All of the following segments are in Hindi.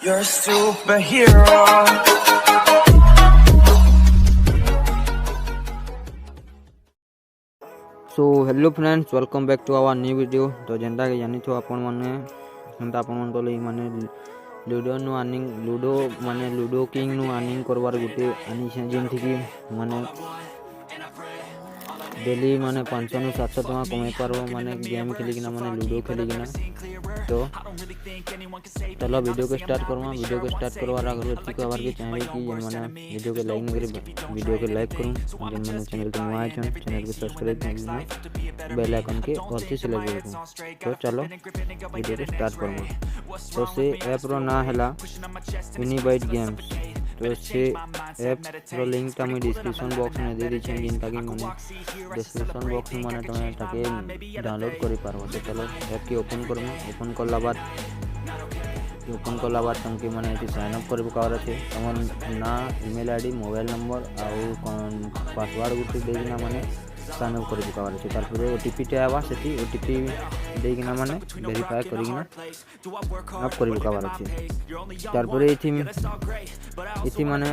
You're a superhero. So hello friends, welcome back to our new video. तो जेनटा कि जानी आपण मैंने हेन्ता आपण मन को माने लूडो नु अर्निंग लूडो माने लूडो किंग नु अर्निंग करवार गुटे आनी छे जेंथि कि माने डेली माने 500 नु 700 टका कमाई पारबो माने गेम खेलिकिना माने लूडो खेलिकिना। तो चलो वीडियो को स्टार्ट करमा। वीडियो को स्टार्ट करवार आगे एति कहबार के चाहे कि जेन माने वीडियो को लाइक नहीं करे वीडियो को लाइक करूँ, जेन माने चैनल को नुआ छन चैनल को सब्सक्राइब करना, बेल आइकन के और से सिलेक्ट करूँ। तो चलो वीडियो को स्टार्ट करमा। तो से ऐप रो ना हैला यूनिबाइट गेम्स। तो से ऐप रो लिंक ता मैं डिस्क्रिप्शन बॉक्स में दे दी छे, जिनका कि माने डिस्क्रिप्शन बॉक्स में माने तमे ताके डाउनलोड करि पारबो। तो चलो ऐप के ओपन करमु। ओपन करला बाद तुमके माने एटी साइन अप करबो कावर अछि। तमन ना ईमेल आईडी मोबाइल नंबर आउ पासवर्ड गुटी देगिना माने साइन अप करबो कावर अछि। तार पर ओटीपी टे आवा सेठी ओटीपी देगिना माने वेरीफाई करिगिना अप करबो कावर अछि। तार पर इथि माने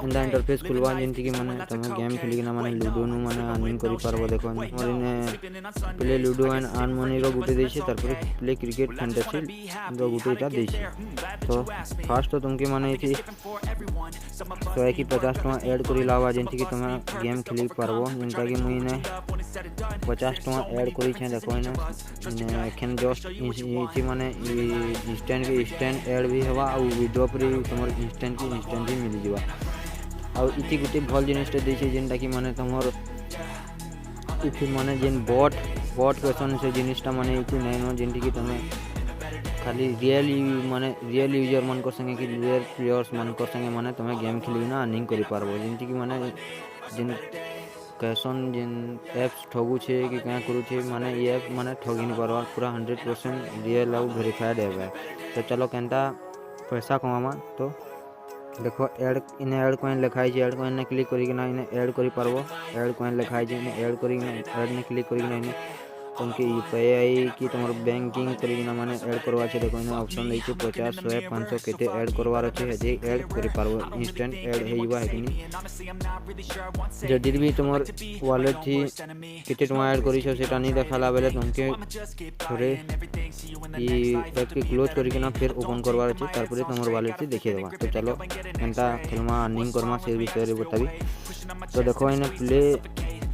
इंदा इंटरफेस खुलवा जेंति कि माने तमे गेम खेलिगिना माने लूडो नु माने अर्निंग करि पारबो। देखो और इने play ludo and earn money रो गुटे देछि, तार पर प्ले क्रिकेट फैंटेसी रो गुटे ता देछि। तो फास्ट तो तुमके माने इथि 100 की 50 टका ऐड करि लावा जेंति कि तमे गेम खेलि पारबो। जिनका कि मुई ने 50 टका ऐड करि छै। देखो इने एखन जस्ट इथि माने इंस्टेंट ऐड भी हवा आ विड्रॉ पर तमर इंस्टेंट ही मिल जिवा। आ इथि गुटे भल जिनिस दै छै जेनटा कि माने तमर इथि माने जेन बॉट क्वेश्चन से जिनिसटा माने इथि नै न जेंति कि तमे खाली रियल यूजर मन को संगे कि रियल प्लेयर्स मन को संगे माने तमे गेम खेलिना अर्निंग करि पारबो। जेंति कि माने जेन क्वेश्चन जेन एप्स ठगु छे कि क्या करू छे माने ये ऐप माने ठगी नि पारबा। पूरा 100% रियल और वेरीफाइड ऐप है। तो चलो केनता पैसा कमामा। तो देखो ऐड कॉइन लिखाई छै। ऐड कॉइन ने क्लिक करिकिना इने ऐड करि पारबो। ऐड कॉइन लिखाई छै इने ऐड करिकिना ऐड ने क्लिक करिकिना इने तुमके यूपीआई की तुमर बैंकिंग करिकिना माने ऐड करवा छै। देखो इने ऑप्शन दै छै 50 100 500 केते ऐड करवार छै। जे ऐड करि पारबो इंस्टेंट ऐड हेइबा है कि नहीं। जदि भी तुमर वॉलेट थी केते टका ऐड करि छ सेटा नहीं देखाला बेले तुमके थोड़े ई ऐप के क्लोज करिकिना फिर ओपन करवार छै। तार पर तुमर वॉलेट थी देखि देबा। तो चलो एंता खेलमा अर्निंग करमा से विषय रे बताबी। तो देखो इने play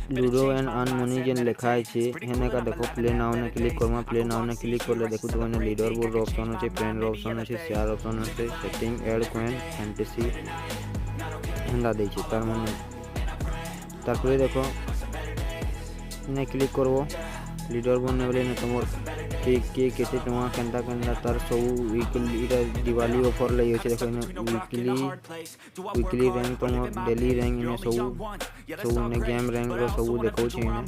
ludo and earn money जेन लिखाई छे हेने का देखो प्ले नाउ ने क्लिक करमा। प्ले नाउ ने क्लिक करले देखो तो ने लीडर बोर्ड ऑप्शन আছে, फ्रेंड ऑप्शन আছে, शेयर ऑप्शन আছে, सेटिंग ऐड कॉइन फैंटेसी हेंदा दै छै। तार माने तार पर देखो ने क्लिक करबो लीडर बोर्ड ने बोले ने तमर के केते टका केंता तार सब वीकली इटा दिवाली ऑफर लई होचे। देखो ने वीकली रैंक तमर डेली रैंक ने सब ने गेम रैंक रो सब देखौ छै ने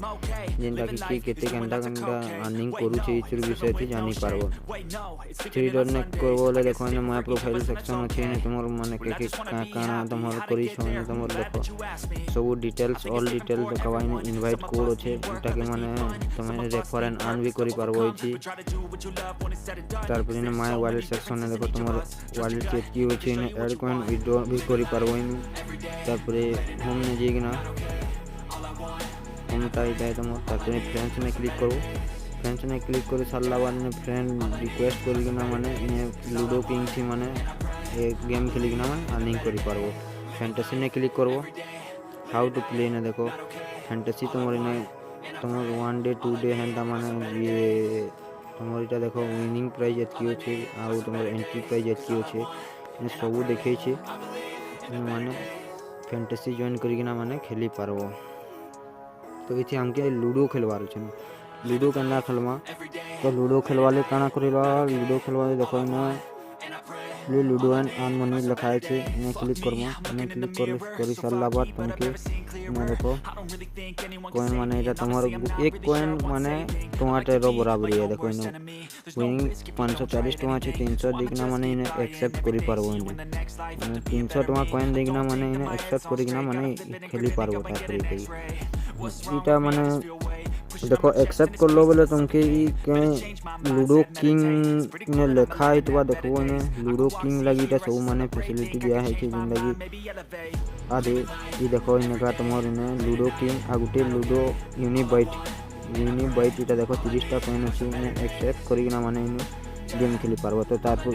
जेंटा कि केते केंता अर्निंग करू छै इचर विषय थी जानि पारबो। थ्री डॉट ने करबोले देखो ने माय प्रोफाइल सेक्शन अछि ने तमर माने के काना तमर करी छ ने तमर देखो सब डिटेल्स ऑल डिटेल देखवा ने इनवाइट कोड अछि एटा के माने तमे रेफर एंड अर्न भी करि पारबो छी। तार पर ने माय वॉलेट सेक्शन ने देखो तमर वॉलेट के की होय छै ने ऐड कॉइन विड्रॉ भी करि पारबो। तार पर होम ने जेगिना होम टाइट है तमर तार पर फ्रेंड्स ने क्लिक करो। फ्रेंड्स ने क्लिक कर सारला बाद ने फ्रेंड रिक्वेस्ट करिकिना माने इने लूडो किंग थी माने एक गेम खेलिकिना माने अर्निंग करि पारबो। फैंटेसी ने क्लिक करबो। हाउ टू प्ले ने देखो फैंटेसी तमर इने तमर 1 डे 2 डे हेंता माने ये तमर इटा देखो विनिंग प्राइज एतियो छै आ तमर एंट्री प्राइज एतियो छै ने सब देखै छै माने फैंटेसी जॉइन करिकिना माने खेली पारबो। तो इथे हमके लूडो खेलवार छै। लूडो केना खेलमा। तो लूडो खेलवाले काना करिला लूडो खेलवाले देखो ना play ludo and earn money लिखाई छै ने क्लिक करमा। ने क्लिक करि सारला बाद तुमके ने देखो कॉइन माने एटा तमर एक कॉइन माने टमाटर रो बराबर है। देखो इने विनिंग 540 टका छै। 300 दिखना माने इने एक्सेप्ट करि पारबो। इने 300 टका कॉइन देखना माने इने एक्सेप्ट करिकिना माने खेली पारबो। तार पर इटा माने देखो एक्सेप्ट कर लो बोले तुमके के लूडो किंग ने लिखा है तो देखो ने लूडो किंग लगी सब माने फैसिलिटी दिया है जिंदगी आदे ये देखो इनका तुम लूडो किंग आ गोटे लूडो यूनिबाइट इटा देखो 30टा कॉइन अच्छी एक्सेप्ट करना माने गेम खेली पार्ब तो तारपर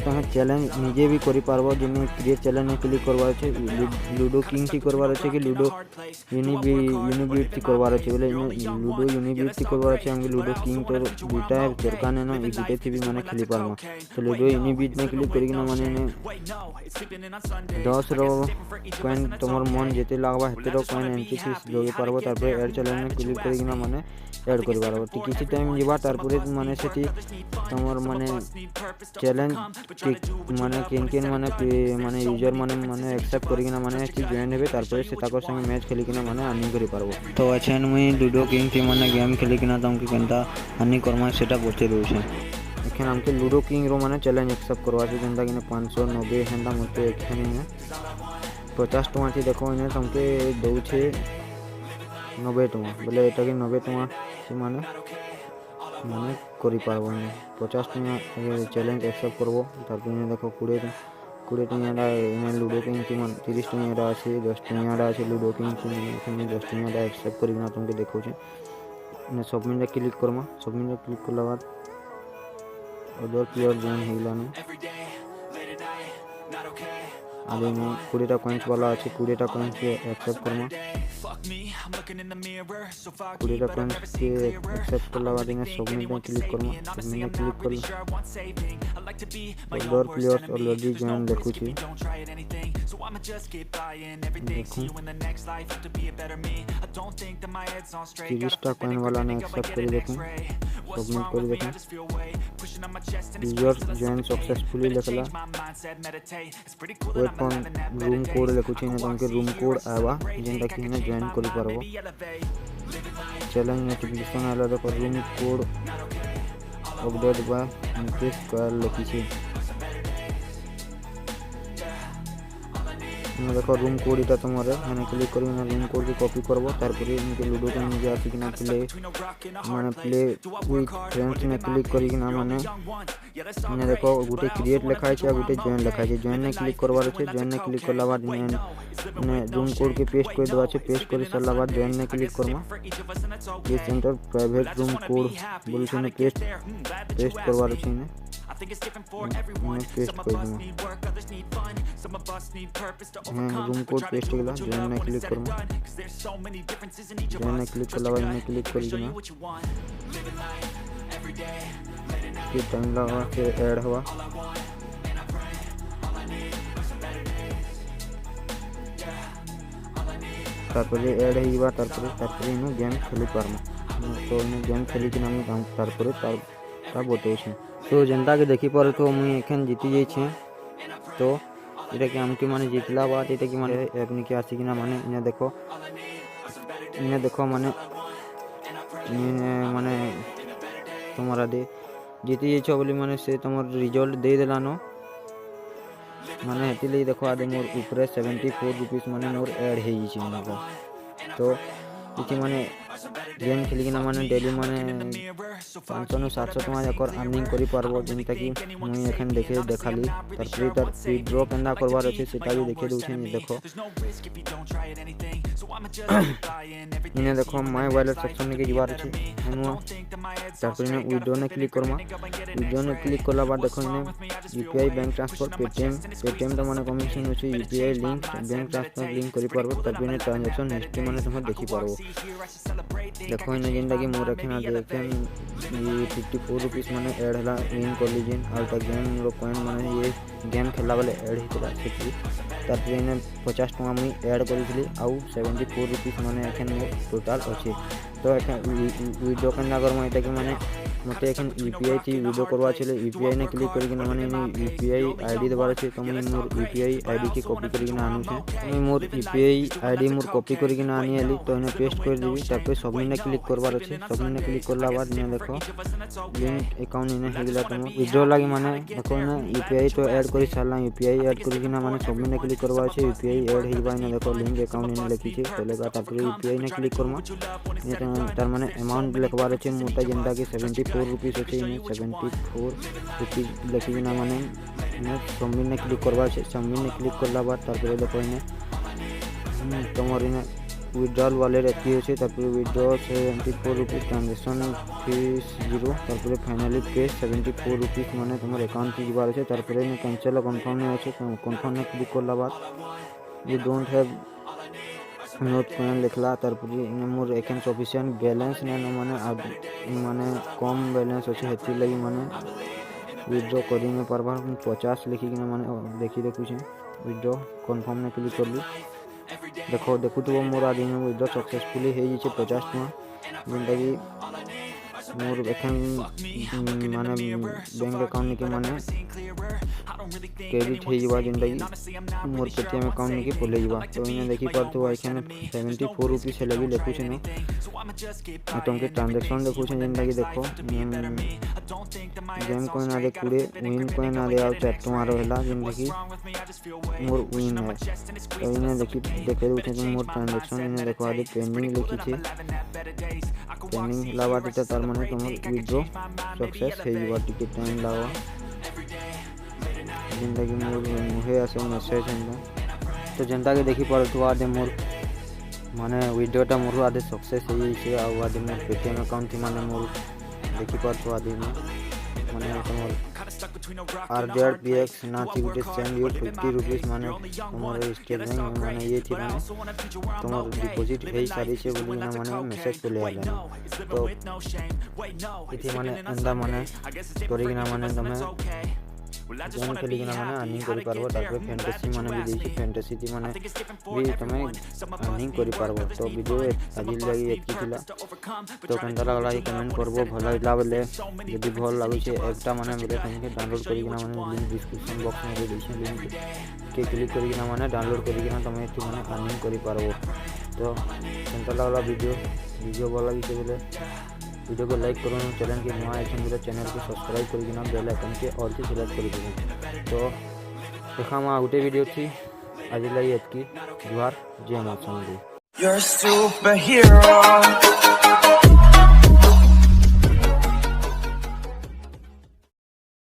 तुम चैलेंज निजे भी करि पार्ब जिन क्रिएट चैलेंज क्लिक करवार अच्छे लूडो किंग टी करवार अच्छे कि लूडो यूनिबिट टी करवार अच्छे बोले लूडो यूनिबिट टी करवार अच्छे हमके लूडो किंग तो दुटा है दरकार ना ये दुटे थी भी माने खेली पार्ब तो लूडो यूनिबिट में क्लिक करना माने 10 रो कॉइन तुम मन जेते लगवा हेते रो कॉइन एंट्री फीस लगे पार्ब तारपर ऐड चैलेंज में क्लिक करना माने ऐड कर पार्ब किसी टाइम जीवा तारपर माने सेठी तुम माने चैलेंज माने किन माने यूजर माने एक्सेप्ट करना माने जॉइन हे तारपर से ताको संगे मैच खेलिकिना माने अर्निंग करि पारबो तो अच्छा मुई लूडो किंग थी माने गेम खेलिकिना तुमके केनता अर्निंग करमा सेटा बचे दोछे एखन हमके लूडो किंग रो माने चैलेंज एक्सेप्ट करवा छै जेंता कि 590 हेंदा मते एखन 50 टका थी देखो इने तुमके दउ छे 90 टका बोले एटा कि 90 टका से माने करि पारबो 50 टका चैलेंज एक्सेप्ट करबो तारपर देखो 20 टका इने लूडो किंग थी 30 टका আছে 10 टका আছে लूडो किंग थी 10 टका एक्सेप्ट करना तुमके देखो छे ने सबमिट रे क्लिक करमा सबमिट रे क्लिक करला बाद अदर प्लेयर जॉइन हेलानो आगे में 20टा कॉइन्स वाला अच्छे 20टा कॉइन्स के एक्सेप्ट करमा 20टा कॉइन्स के एक्सेप्ट करला बाद में सबमिट में क्लिक करमा सबमिट में क्लिक करी अदर प्लेयर्स ऑलरेडी जॉइन देखु छी देखो 30टा कॉइन वाला ने एक्सेप्ट करी देखो सबमिट करी देखो यूजर जॉइन सक्सेसफुली लिखला वेट फॉर रूम कोड लिखुछि ने तुमके रूम कोड आवा जेंटा कि ने जॉइन करि पारबो चैलेंज नोटिफिकेशन आला देखो रूम कोड अपडेट बा इंक्रीज कर लिखिछि देखो रूम कोड इटा तुमरे माने क्लिक करी ना रूम कोड की कॉपी करबो तारपर इनके लूडो के निजे आसी कि ना प्ले विथ फ्रेंड्स में क्लिक करी कि ना माने देखो गुटे क्रिएट लिखा है गुटे जॉइन लिखा है जॉइन ने क्लिक करवार छै जॉइन ने क्लिक करला बाद ने रूम कोड के पेस्ट कर देबा छै पेस्ट करि सरला बाद जॉइन ने क्लिक करमा ये सेंटर प्राइवेट रूम कोड बोल छै ने पेस्ट करवार छै ने पेस्ट कर दूंगा रूम कोड पेस्ट केला जॉइन ने क्लिक करूंगा जॉइन ने क्लिक करला बाद ने क्लिक करी ना कि टाइम लगा के ऐड हुआ तारपर ऐड होइबा तारपर इनु गेम खेली पारमा तो इनु गेम खेली कि नाम काम तारपर तार बतौ छै तो जनता के देखी पर तो मुई एखन जीती जाई छे तो इटा के हमके माने जीतला बात इटा कि माने अपनी के आसी कि ना माने इने देखो माने तुम्हारा दे जीती जाई छ बोली माने से तुमर रिजल्ट दे देलानो माने हेती ले देखो आदे मोर ऊपर 74 रुपीस माने मोर ऐड हे जी छी तो इति माने गेम खेलिकिना माने डेली माने 500-700 टका एकर अर्निंग करि पारबो जेंता कि मुई एखन देखाली तार विड्रॉ केना करबार अछि सेटा भी देखे दउ छै देखो इने देखो माय वॉलेट सेक्शन में के जीवार अछि हनुआ तारपर इने विड्रॉ ने क्लिक करमा विड्रॉ ने क्लिक करला बाद देखो इने यूपीआई बैंक ट्रांसफर पेटीएम तो माने कमीशन अछि UPI link bank transfer link करि पारबो तारपर इने ट्रांजैक्शन हिस्ट्री माने तुम देखि पारबो देखो इने जिंदगी मोर रखना देखे ये 54 रुपीस माने ऐड हला इन कॉलेजन और तक गेम रो कॉइन माने ये गेम खेलला वाले ऐड हितला छै तारपर इने 50 टका मुई ऐड करिसली आउ 74 रुपीस माने एखन मोर टोटल अछि तो एखन विड्रॉ करना कर मैं कि माने मते एखन यूपीआई थी वीडियो करवा चले यूपीआई ने क्लिक करके माने यूपीआई आईडी देबार छे तो मुई मोर यूपीआई आईडी के कॉपी करके आनु छे मुई मोर यूपीआई आईडी मोर कॉपी करके आनी आली तो इने पेस्ट कर देबी तापर सबमिट ने क्लिक करबार अछि सबमिट ने क्लिक करला बाद ने देखो लिंक अकाउंट इने हे गेला तुम विड्रॉ लागी माने देखो ना यूपीआई तो ऐड करि सारला यूपीआई ऐड करके माने सबमिट ने क्लिक करबा अछि यूपीआई ऐड हेबा इने देखो लिंक अकाउंट इने लिखि छे चलेगा तापर यूपीआई ने क्लिक करमा तार माने अमाउंट लिखबार अछि मोटा जेंदा के 74 रुपीस अछि इने 74 रुपीस लिखि ना माने सबमिट ने क्लिक करबा अछि सबमिट ने क्लिक करला बाद तापर देखो इने तमर इने विड्रॉल वाले रखी है तापर विड्रॉ 74 रुपीस ट्रांजेक्शन फीस 0 तापर फाइनली पे 74 रुपीस माने तुम अकाउंट की जीवार है तापर ने कैंसिल कंफर्म नहीं है कंफर्म ने क्लिक करला बाद you don't have note coin लिखला तापर इन मोर अकाउंट सफिशिएंट बैलेंस ने माने माने कम बैलेंस अछि हेती लगी माने विड्रॉ करी में परबा 50 लिखि कि माने देखि देखु छै विड्रॉ कंफर्म ने क्लिक करली देखो देखु तो मोर आदि में विड्रॉ सक्सेसफुली हे जे 50 टका जेंटा कि मोर एखन माने बैंक अकाउंट के माने क्रेडिट हे जबा जेंटा कि मोर पेटीएम अकाउंट के खोले जबा तो इने देखि परतो एखन 74 रुपीस लगी देखु छै न तुमके ट्रांजैक्शन देखु छै जेंटा कि देखो गेम कोइन आदे कुड़े विन कोइन आदे आ चैट तुम्हारो हैला जेंटा कि मोर विन है तो इने देखि देखे उठे मोर ट्रांजैक्शन इने देखो आदे पेंडिंग लिखि छे पेंडिंग ला बात तार माने तुम विड्रॉ सक्सेस हे जबा टिकट टाइम लावा जेंटा कि मोर मुहे आसे मैसेज हैला तो जेंटा कि देखि परतो आदे मोर माने विड्रोटा मोर आदे सक्सेस हे छै आ आदे मोर पेटीएम अकाउंट थी माने मोर देखि परतो आदे माने तुम RZPX ना थी गुटे सेंड यू 50 रुपीस माने तुम्हारे स्टेट बैंक माने ये थी माने तुम्हार डिपॉजिट हे सारी छे बोली ना माने मैसेज पे ले आले तो इथि माने अंदा माने करी ना माने तमे गेम खेली ना माने अर्निंग करि पारबो तापर फैंटेसी माने भी देछि फैंटेसी थी माने भी तमे अर्निंग करि पारबो तो वीडियो आज लगी एतकी थिला तो केनता लागला ई कमेंट करबो भला इला बेले यदि भल लागै छै एकटा माने बेले तमे डाउनलोड करि ना माने लिंक डिस्क्रिप्शन बॉक्स में दे छै लिंक के क्लिक करि ना माने डाउनलोड करि ना तमे एतकी माने अर्निंग करि पारबो तो केनता लागला वीडियो भल लागि छै बेले वीडियो को लाइक करो चैनल के नया आइकन मेरा चैनल को सब्सक्राइब करके ना बेल आइकन के और से सिलेक्ट कर दो तो देखा मा उटे वीडियो थी आज लाई एतकी जुहार जय माता दी You're a superhero.